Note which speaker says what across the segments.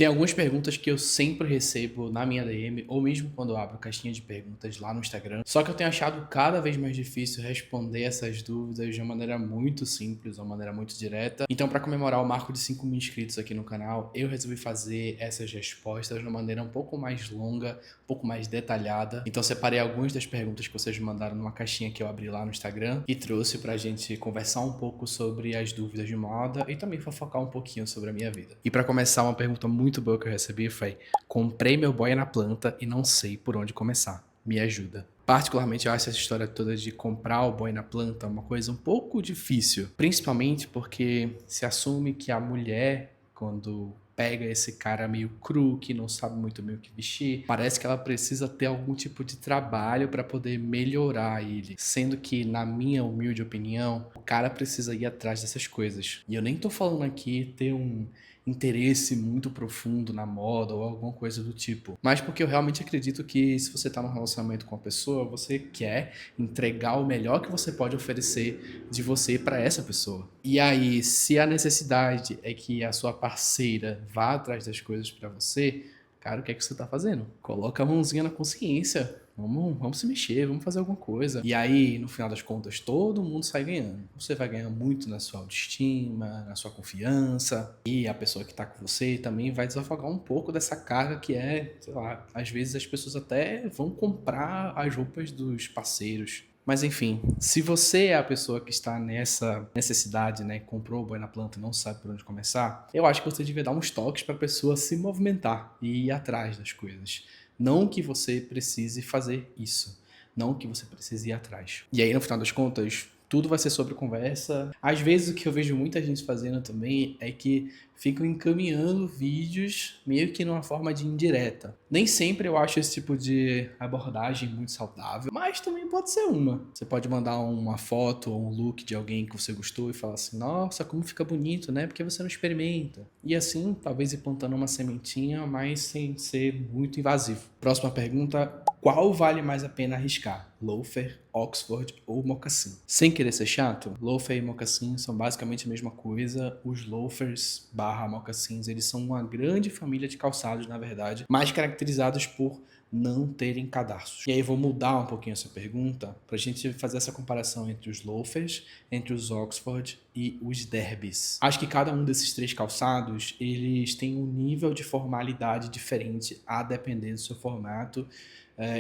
Speaker 1: Tem algumas perguntas que eu sempre recebo na minha DM, ou mesmo quando eu abro caixinha de perguntas lá no Instagram. Só que eu tenho achado cada vez mais difícil responder essas dúvidas de uma maneira muito simples, de uma maneira muito direta. Então, para comemorar o marco de 5 mil inscritos aqui no canal, eu resolvi fazer essas respostas de uma maneira um pouco mais longa, um pouco mais detalhada. Então, separei algumas das perguntas que vocês me mandaram numa caixinha que eu abri lá no Instagram e trouxe pra gente conversar um pouco sobre as dúvidas de moda e também fofocar um pouquinho sobre a minha vida. E para começar, uma pergunta muito boa que eu recebi foi: comprei meu boy na planta e não sei por onde começar. Me ajuda. Particularmente, eu acho essa história toda de comprar o boy na planta uma coisa um pouco difícil. Principalmente porque se assume que a mulher, quando pega esse cara meio cru, que não sabe muito bem o que vestir, parece que ela precisa ter algum tipo de trabalho para poder melhorar ele. Sendo que, na minha humilde opinião, o cara precisa ir atrás dessas coisas. E eu nem tô falando aqui ter um interesse muito profundo na moda ou alguma coisa do tipo. Mas porque eu realmente acredito que se você tá num relacionamento com uma pessoa, você quer entregar o melhor que você pode oferecer de você para essa pessoa. E aí, se a necessidade é que a sua parceira vá atrás das coisas para você, cara, o que é que você tá fazendo? Coloca a mãozinha na consciência. Vamos se mexer, vamos fazer alguma coisa. E aí, no final das contas, todo mundo sai ganhando. Você vai ganhar muito na sua autoestima, na sua confiança. E a pessoa que tá com você também vai desafogar um pouco dessa carga que é, sei lá, às vezes as pessoas até vão comprar as roupas dos parceiros. Mas enfim, se você é a pessoa que está nessa necessidade, né, comprou o boi na planta e não sabe por onde começar, eu acho que você devia dar uns toques para a pessoa se movimentar e ir atrás das coisas. Não que você precise fazer isso, não que você precise ir atrás. E aí, no final das contas, tudo vai ser sobre conversa. Às vezes o que eu vejo muita gente fazendo também é que ficam encaminhando vídeos meio que numa forma de indireta. Nem sempre eu acho esse tipo de abordagem muito saudável, mas também pode ser uma. Você pode mandar uma foto ou um look de alguém que você gostou e falar assim: nossa, como fica bonito, né? Porque você não experimenta. E assim, talvez ir plantando uma sementinha, mas sem ser muito invasivo. Próxima pergunta: qual vale mais a pena arriscar? Loafer, Oxford ou mocassim? Sem querer ser chato, loafer e mocassim são basicamente a mesma coisa. Os loafers barra mocassins, eles são uma grande família de calçados, na verdade, mais caracterizados por não terem cadarços. E aí vou mudar um pouquinho essa pergunta para a gente fazer essa comparação entre os loafers, entre os Oxford e os derbys. Acho que cada um desses três calçados, eles têm um nível de formalidade diferente a depender do seu formato.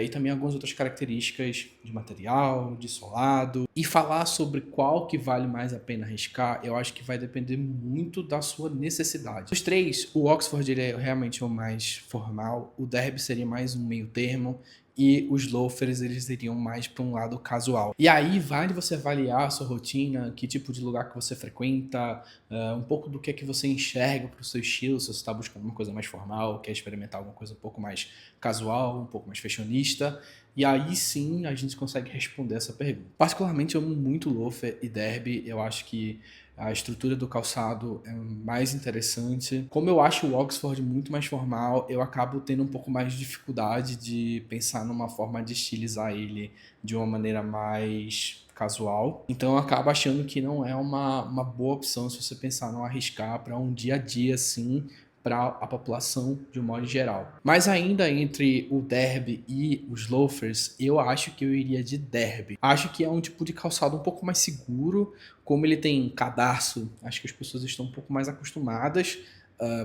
Speaker 1: E também algumas outras características de material, de solado. E falar sobre qual que vale mais a pena arriscar, eu acho que vai depender muito da sua necessidade. Os três, o Oxford ele é realmente o mais formal, o Derby seria mais um meio termo, e os loafers eles iriam mais para um lado casual. E aí vale você avaliar a sua rotina, que tipo de lugar que você frequenta, um pouco do que é que você enxerga para o seu estilo, se você está buscando uma coisa mais formal, quer experimentar alguma coisa um pouco mais casual, um pouco mais fashionista, e aí sim a gente consegue responder essa pergunta. Particularmente eu amo muito loafer e derby, eu acho que a estrutura do calçado é mais interessante. Como eu acho o Oxford muito mais formal, eu acabo tendo um pouco mais de dificuldade de pensar numa forma de estilizar ele de uma maneira mais casual. Então eu acabo achando que não é uma boa opção se você pensar não arriscar para um dia a dia assim, para a população de um modo geral. Mas ainda entre o derby e os loafers, eu acho que eu iria de derby. Acho que é um tipo de calçado um pouco mais seguro, como ele tem cadarço, acho que as pessoas estão um pouco mais acostumadas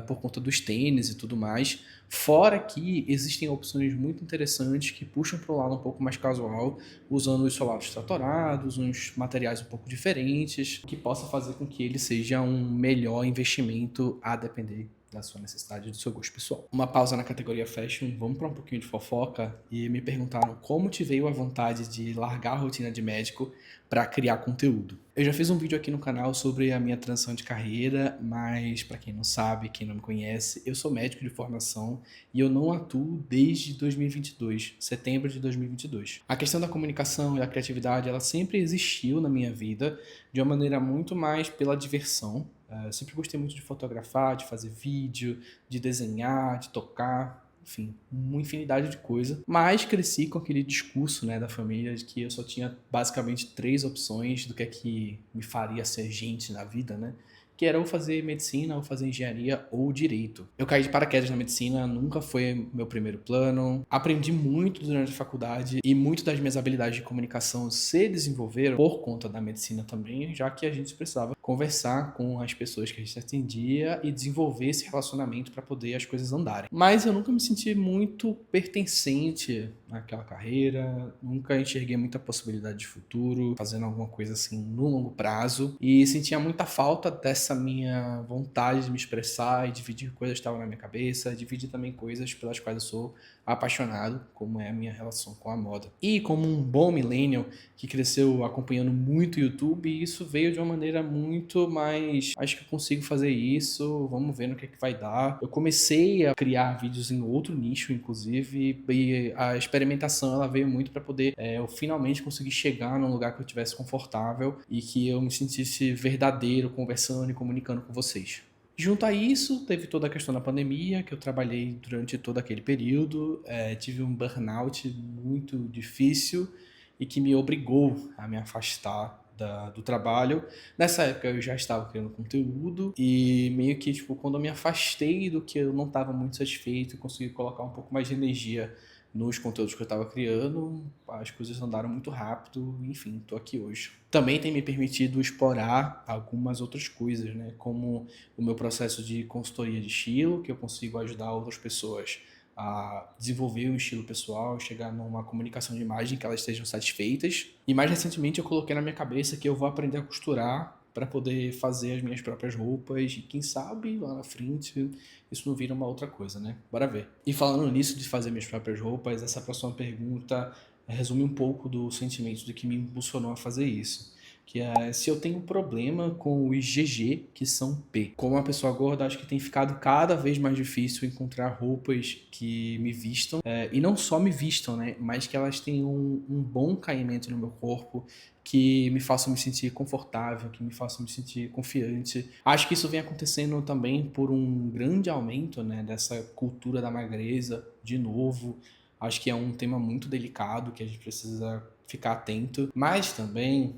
Speaker 1: por conta dos tênis e tudo mais. Fora que existem opções muito interessantes que puxam para o lado um pouco mais casual, usando os solados tratorados, uns materiais um pouco diferentes, que possa fazer com que ele seja um melhor investimento a depender da sua necessidade e do seu gosto pessoal. Uma pausa na categoria fashion, vamos para um pouquinho de fofoca, e me perguntaram como te veio a vontade de largar a rotina de médico para criar conteúdo. Eu já fiz um vídeo aqui no canal sobre a minha transição de carreira, mas para quem não sabe, quem não me conhece, eu sou médico de formação e eu não atuo desde 2022, setembro de 2022. A questão da comunicação e da criatividade, ela sempre existiu na minha vida de uma maneira muito mais pela diversão. Eu sempre gostei muito de fotografar, de fazer vídeo, de desenhar, de tocar, enfim, uma infinidade de coisa. Mas cresci com aquele discurso, né, da família de que eu só tinha basicamente três opções do que é que me faria ser gente na vida, né? que era ou fazer medicina, ou fazer engenharia, ou direito. Eu caí de paraquedas na medicina, nunca foi meu primeiro plano. Aprendi muito durante a faculdade e muito das minhas habilidades de comunicação se desenvolveram por conta da medicina também, já que a gente precisava conversar com as pessoas que a gente atendia e desenvolver esse relacionamento para poder as coisas andarem. Mas eu nunca me senti muito pertencente naquela carreira, nunca enxerguei muita possibilidade de futuro, fazendo alguma coisa assim no longo prazo, e sentia muita falta dessa minha vontade de me expressar e dividir coisas que estavam na minha cabeça, dividir também coisas pelas quais eu sou apaixonado, como é a minha relação com a moda. E como um bom millennial que cresceu acompanhando muito YouTube, isso veio de uma maneira muito mais, acho que eu consigo fazer isso, vamos ver no que vai dar. Eu comecei a criar vídeos em outro nicho, inclusive, e a experimentação ela veio muito para poder eu finalmente conseguir chegar num lugar que eu estivesse confortável e que eu me sentisse verdadeiro conversando e comunicando com vocês. Junto a isso, teve toda a questão da pandemia, que eu trabalhei durante todo aquele período, tive um burnout muito difícil e que me obrigou a me afastar do trabalho. Nessa época eu já estava criando conteúdo e meio que, tipo, quando eu me afastei do que eu não estava muito satisfeito e consegui colocar um pouco mais de energia nos conteúdos que eu estava criando, as coisas andaram muito rápido, enfim, estou aqui hoje. Também tem me permitido explorar algumas outras coisas, né? Como o meu processo de consultoria de estilo, que eu consigo ajudar outras pessoas a desenvolver um estilo pessoal, chegar numa comunicação de imagem que elas estejam satisfeitas. E mais recentemente eu coloquei na minha cabeça que eu vou aprender a costurar para poder fazer as minhas próprias roupas e quem sabe lá na frente isso não vira uma outra coisa, né? Bora ver. E falando nisso de fazer minhas próprias roupas, essa próxima pergunta resume um pouco do sentimento de que me impulsionou a fazer isso. Que é se eu tenho problema com os GG, que são P. Como uma pessoa gorda, acho que tem ficado cada vez mais difícil encontrar roupas que me vistam. E não só me vistam, né? Mas que elas tenham um bom caimento no meu corpo, que me façam me sentir confortável, que me façam me sentir confiante. Acho que isso vem acontecendo também por um grande aumento, né, dessa cultura da magreza, de novo. Acho que é um tema muito delicado que a gente precisa ficar atento. Mas também,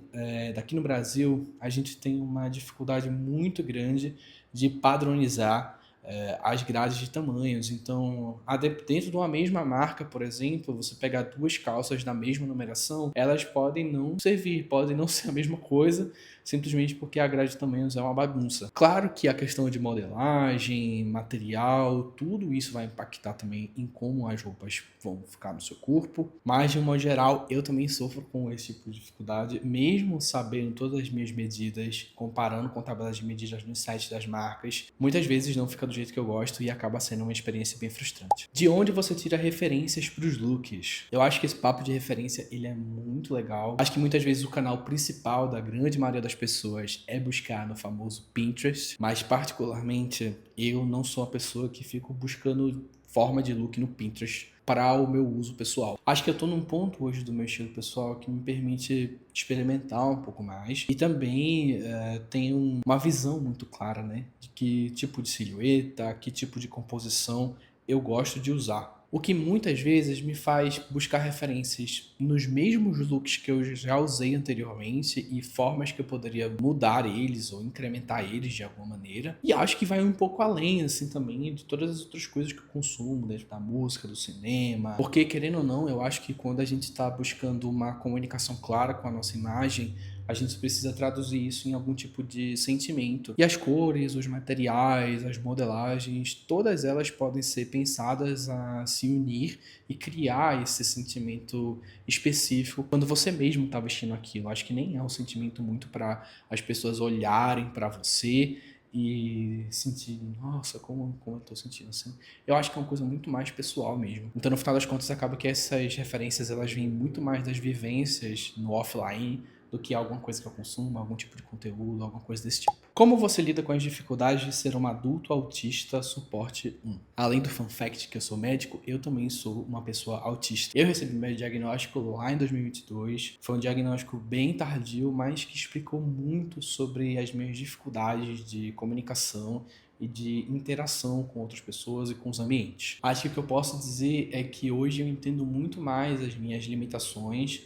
Speaker 1: daqui no Brasil, a gente tem uma dificuldade muito grande de padronizar as grades de tamanhos. Então, dentro de uma mesma marca, por exemplo, você pegar duas calças da mesma numeração, elas podem não servir, podem não ser a mesma coisa, simplesmente porque a grade de tamanhos é uma bagunça. Claro que a questão de modelagem, material, tudo isso vai impactar também em como as roupas vão ficar no seu corpo, mas de um modo geral, eu também sofro com esse tipo de dificuldade, mesmo sabendo todas as minhas medidas, comparando com tabelas de medidas no site das marcas, muitas vezes não fica do jeito que eu gosto e acaba sendo uma experiência bem frustrante. De onde você tira referências para os looks? Eu acho que esse papo de referência, ele é muito legal. Acho que muitas vezes o canal principal da grande maioria das pessoas é buscar no famoso Pinterest, mas particularmente eu não sou a pessoa que fico buscando forma de look no Pinterest para o meu uso pessoal. Acho que eu estou num ponto hoje do meu estilo pessoal que me permite experimentar um pouco mais e também tenho uma visão muito clara, né, de que tipo de silhueta, que tipo de composição eu gosto de usar. O que muitas vezes me faz buscar referências nos mesmos looks que eu já usei anteriormente e formas que eu poderia mudar eles ou incrementar eles de alguma maneira. E acho que vai um pouco além, assim, também de todas as outras coisas que eu consumo, dentro da música, do cinema. Porque, querendo ou não, eu acho que quando a gente está buscando uma comunicação clara com a nossa imagem, a gente precisa traduzir isso em algum tipo de sentimento. E as cores, os materiais, as modelagens, todas elas podem ser pensadas a se unir e criar esse sentimento específico quando você mesmo está vestindo aquilo. Acho que nem é um sentimento muito para as pessoas olharem para você e sentir, nossa, como eu tô sentindo assim. Eu acho que é uma coisa muito mais pessoal mesmo. Então, no final das contas, acaba que essas referências, elas vêm muito mais das vivências no offline do que alguma coisa que eu consumo, algum tipo de conteúdo, alguma coisa desse tipo. Como você lida com as dificuldades de ser um adulto autista suporte 1? Além do fun fact que eu sou médico, eu também sou uma pessoa autista. Eu recebi meu diagnóstico lá em 2022. Foi um diagnóstico bem tardio, mas que explicou muito sobre as minhas dificuldades de comunicação e de interação com outras pessoas e com os ambientes. Acho que o que eu posso dizer é que hoje eu entendo muito mais as minhas limitações,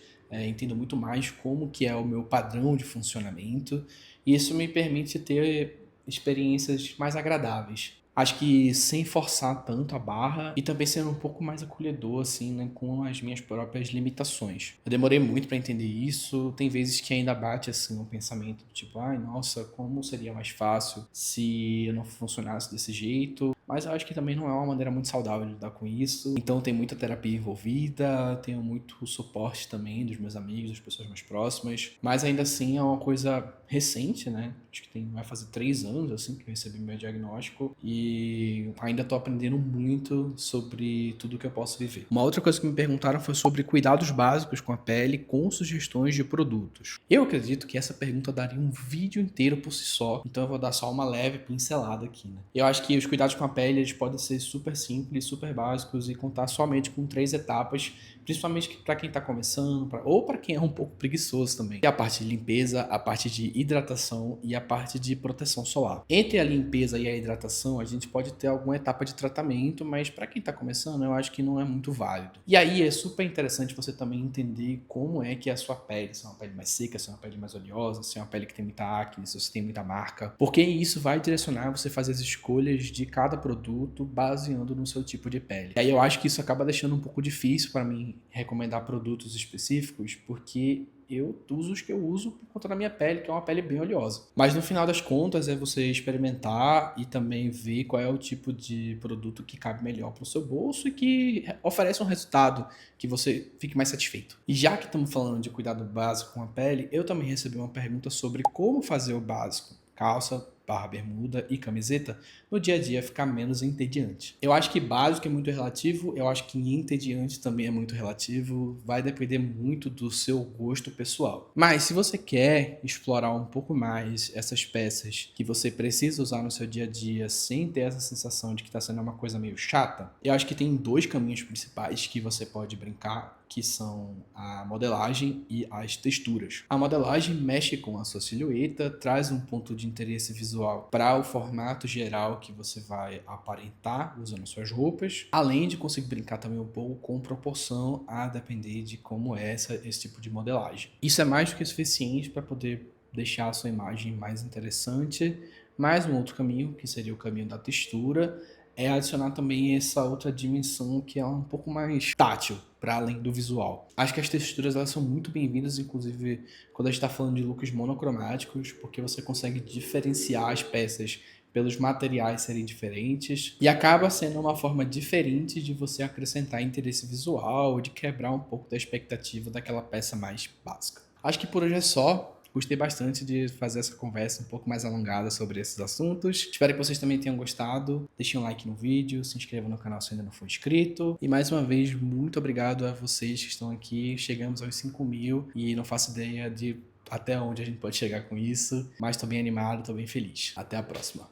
Speaker 1: entendo muito mais como que é o meu padrão de funcionamento e isso me permite ter experiências mais agradáveis. Acho que sem forçar tanto a barra e também sendo um pouco mais acolhedor, assim, né, com as minhas próprias limitações. Eu demorei muito para entender isso, tem vezes que ainda bate, assim, um pensamento do tipo, ai, nossa, como seria mais fácil se eu não funcionasse desse jeito. Mas eu acho que também não é uma maneira muito saudável de lidar com isso. Então tem muita terapia envolvida, tenho muito suporte também dos meus amigos, das pessoas mais próximas. Mas ainda assim é uma coisa recente, né? Acho que vai fazer 3 anos assim que eu recebi meu diagnóstico e ainda tô aprendendo muito sobre tudo que eu posso viver. Uma outra coisa que me perguntaram foi sobre cuidados básicos com a pele com sugestões de produtos. Eu acredito que essa pergunta daria um vídeo inteiro por si só, então eu vou dar só uma leve pincelada aqui, né? Eu acho que os cuidados com a pele eles podem ser super simples, super básicos e contar somente com 3 etapas, principalmente para quem está começando ou para quem é um pouco preguiçoso também. E a parte de limpeza, a parte de hidratação e a parte de proteção solar. Entre a limpeza e a hidratação, a gente pode ter alguma etapa de tratamento, mas para quem está começando, eu acho que não é muito válido. E aí é super interessante você também entender como é que é a sua pele, se é uma pele mais seca, se é uma pele mais oleosa, se é uma pele que tem muita acne, se você tem muita marca, porque isso vai direcionar você a fazer as escolhas de cada produto baseando no seu tipo de pele. E aí eu acho que isso acaba deixando um pouco difícil para mim recomendar produtos específicos, porque eu uso os que eu uso por conta da minha pele, que é uma pele bem oleosa. Mas no final das contas é você experimentar e também ver qual é o tipo de produto que cabe melhor para o seu bolso e que oferece um resultado que você fique mais satisfeito. E já que estamos falando de cuidado básico com a pele, eu também recebi uma pergunta sobre como fazer o básico. Calça, barra bermuda e camiseta no dia a dia ficar menos entediante. Eu acho que básico é muito relativo, eu acho que entediante também é muito relativo, vai depender muito do seu gosto pessoal. Mas se você quer explorar um pouco mais essas peças que você precisa usar no seu dia a dia sem ter essa sensação de que está sendo uma coisa meio chata, eu acho que tem 2 caminhos principais que você pode brincar, que são a modelagem e as texturas. A modelagem mexe com a sua silhueta, traz um ponto de interesse visual para o formato geral que você vai aparentar usando suas roupas, além de conseguir brincar também um pouco com proporção a depender de como é esse tipo de modelagem. Isso é mais do que suficiente para poder deixar a sua imagem mais interessante, mas um outro caminho, que seria o caminho da textura, é adicionar também essa outra dimensão que é um pouco mais tátil, para além do visual. Acho que as texturas elas são muito bem-vindas, inclusive quando a gente está falando de looks monocromáticos, porque você consegue diferenciar as peças pelos materiais serem diferentes e acaba sendo uma forma diferente de você acrescentar interesse visual, de quebrar um pouco da expectativa daquela peça mais básica. Acho que por hoje é só. Gostei bastante de fazer essa conversa um pouco mais alongada sobre esses assuntos. Espero que vocês também tenham gostado. Deixem um like no vídeo, se inscrevam no canal se ainda não for inscrito. E mais uma vez, muito obrigado a vocês que estão aqui. Chegamos aos 5.000 e não faço ideia de até onde a gente pode chegar com isso. Mas estou bem animado, estou bem feliz. Até a próxima.